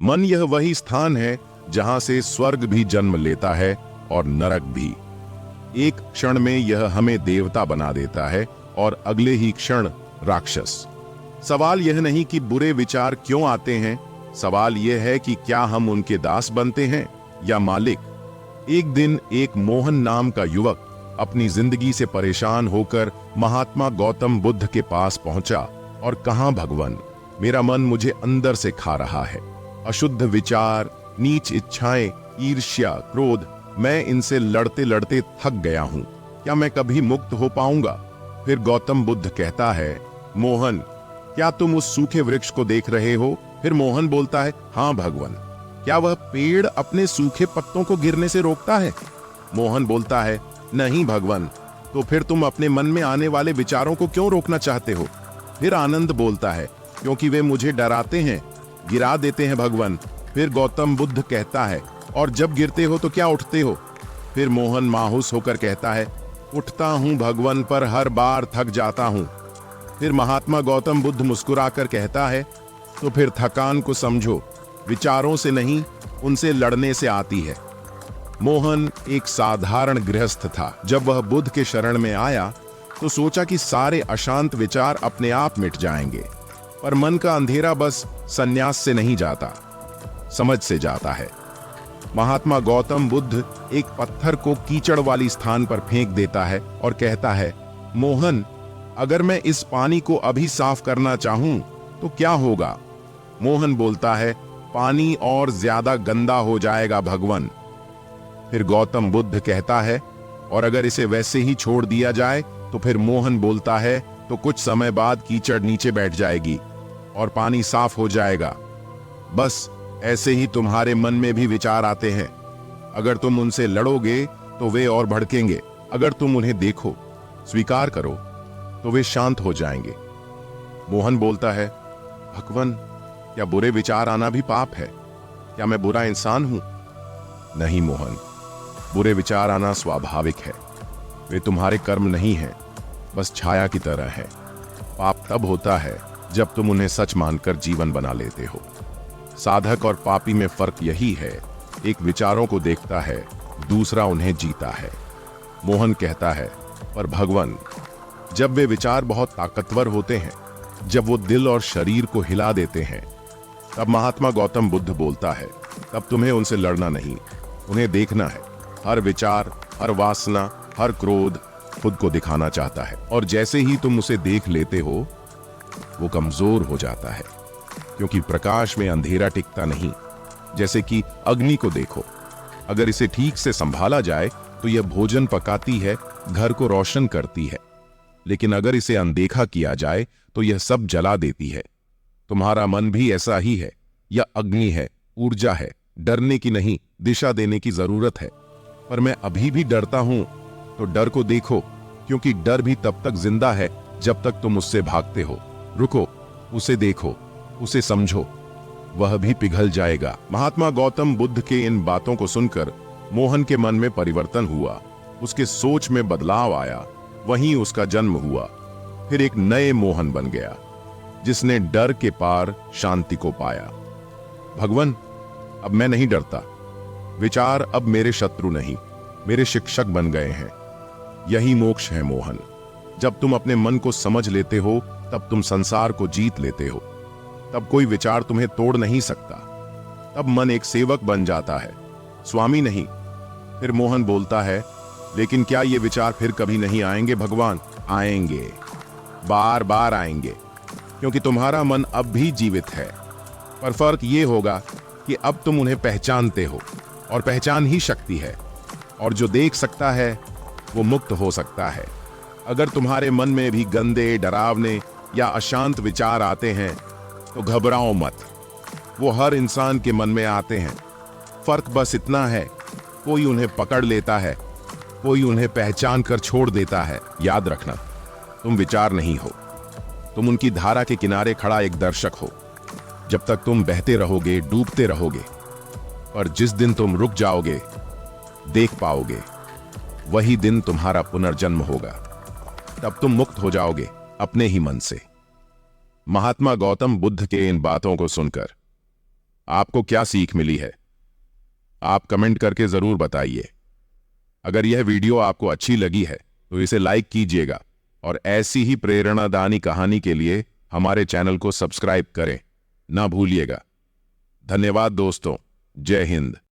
मन यह वही स्थान है जहां से स्वर्ग भी जन्म लेता है और नरक भी। एक क्षण में यह हमें देवता बना देता है और अगले ही क्षण राक्षस। सवाल यह नहीं कि बुरे विचार क्यों आते हैं, सवाल यह है कि क्या हम उनके दास बनते हैं या मालिक। एक दिन एक मोहन नाम का युवक अपनी जिंदगी से परेशान होकर महात्मा गौतम बुद्ध के पास पहुंचा और कहा, भगवान, मेरा मन मुझे अंदर से खा रहा है। अशुद्ध विचार, नीच इच्छाएं, ईर्ष्या, क्रोध, मैं इनसे लड़ते लड़ते थक गया हूं। क्या मैं कभी मुक्त हो पाऊंगा? फिर गौतम बुद्ध कहता है, मोहन, क्या तुम उस सूखे वृक्ष को देख रहे हो? फिर मोहन बोलता है, हाँ भगवान। क्या वह पेड़ अपने सूखे पत्तों को गिरने से रोकता है? मोहन बोलता है, नहीं भगवान। तो फिर तुम अपने मन में आने वाले विचारों को क्यों रोकना चाहते हो? फिर आनंद बोलता है, क्योंकि वे मुझे डराते हैं, गिरा देते हैं भगवान। फिर गौतम बुद्ध कहता है, और जब गिरते हो तो क्या उठते हो? फिर मोहन मायूस होकर कहता है, उठता हूं भगवान, पर हर बार थक जाता हूं। फिर महात्मा गौतम बुद्ध मुस्कुराकर कहता है, तो फिर थकान को समझो, विचारों से नहीं, उनसे लड़ने से आती है। मोहन एक साधारण गृहस्थ था। जब वह बुद्ध के शरण में आया तो सोचा कि सारे अशांत विचार अपने आप मिट जाएंगे, पर मन का अंधेरा बस संन्यास से नहीं जाता, समझ से जाता है। महात्मा गौतम बुद्ध एक पत्थर को कीचड़ वाली स्थान पर फेंक देता है और कहता है, मोहन, अगर मैं इस पानी को अभी साफ करना चाहूं तो क्या होगा? मोहन बोलता है, पानी और ज्यादा गंदा हो जाएगा भगवान। फिर गौतम बुद्ध कहता है, और अगर इसे वैसे ही छोड़ दिया जाए? तो फिर मोहन बोलता है, तो कुछ समय बाद कीचड़ नीचे बैठ जाएगी और पानी साफ हो जाएगा। बस ऐसे ही तुम्हारे मन में भी विचार आते हैं। अगर तुम उनसे लड़ोगे तो वे और भड़केंगे, अगर तुम उन्हें देखो, स्वीकार करो, तो वे शांत हो जाएंगे। मोहन बोलता है, भगवान, क्या बुरे विचार आना भी पाप है? क्या मैं बुरा इंसान हूं? नहीं मोहन, बुरे विचार आना स्वाभाविक है। वे तुम्हारे कर्म नहीं हैं, बस छाया की तरह है। पाप तब होता है जब तुम उन्हें सच मानकर जीवन बना लेते हो। साधक और पापी में फर्क यही है, एक विचारों को देखता है, दूसरा उन्हें जीता है। मोहन कहता है, पर भगवान, जब वे विचार बहुत ताकतवर होते हैं, जब वो दिल और शरीर को हिला देते हैं, तब महात्मा गौतम बुद्ध बोलता है, तब तुम्हें उनसे लड़ना नहीं, उन्हें देखना है। हर विचार, हर वासना, हर क्रोध खुद को दिखाना चाहता है, और जैसे ही तुम उसे देख लेते हो, वो कमजोर हो जाता है, क्योंकि प्रकाश में अंधेरा टिकता नहीं। जैसे कि अग्नि को देखो, अगर इसे ठीक से संभाला जाए तो यह भोजन पकाती है, घर को रोशन करती है, लेकिन अगर इसे अनदेखा किया जाए तो यह सब जला देती है। तुम्हारा मन भी ऐसा ही है, यह अग्नि है, ऊर्जा है, डरने की नहीं, दिशा देने की जरूरत है। पर मैं अभी भी डरता हूं, तो डर को देखो, क्योंकि डर भी तब तक जिंदा है जब तक तुम उससे भागते हो। रुको, उसे देखो, उसे समझो, वह भी पिघल जाएगा। महात्मा गौतम बुद्ध के इन बातों को सुनकर मोहन के मन में परिवर्तन हुआ, उसके सोच में बदलाव आया, वहीं उसका जन्म हुआ। फिर एक नए मोहन बन गया, जिसने डर के पार शांति को पाया। भगवान, अब मैं नहीं डरता। विचार अब मेरे शत्रु नहीं, मेरे शिक्षक बन गए हैं। यही मोक्ष है मोहन। जब तुम अपने मन को समझ लेते हो, तब तुम संसार को जीत लेते हो। तब कोई विचार तुम्हें तोड़ नहीं सकता। तब मन एक सेवक बन जाता है, स्वामी नहीं। फिर मोहन बोलता है, लेकिन क्या ये विचार फिर कभी नहीं आएंगे भगवान? आएंगे, बार बार आएंगे, क्योंकि तुम्हारा मन अब भी जीवित है। पर फर्क ये होगा कि अब तुम उन्हें पहचानते हो, और पहचान ही शक्ति है, और जो देख सकता है वो मुक्त हो सकता है। अगर तुम्हारे मन में भी गंदे, डरावने या अशांत विचार आते हैं तो घबराओ मत, वो हर इंसान के मन में आते हैं। फर्क बस इतना है, कोई उन्हें पकड़ लेता है, कोई उन्हें पहचान कर छोड़ देता है। याद रखना, तुम विचार नहीं हो, तुम उनकी धारा के किनारे खड़ा एक दर्शक हो। जब तक तुम बहते रहोगे, डूबते रहोगे, पर जिस दिन तुम रुक जाओगे, देख पाओगे, वही दिन तुम्हारा पुनर्जन्म होगा। तब तुम मुक्त हो जाओगे अपने ही मन से। महात्मा गौतम बुद्ध के इन बातों को सुनकर आपको क्या सीख मिली है? आप कमेंट करके जरूर बताइए। अगर यह वीडियो आपको अच्छी लगी है तो इसे लाइक कीजिएगा और ऐसी ही प्रेरणादायी कहानी के लिए हमारे चैनल को सब्सक्राइब करें ना भूलिएगा। धन्यवाद दोस्तों। जय हिंद।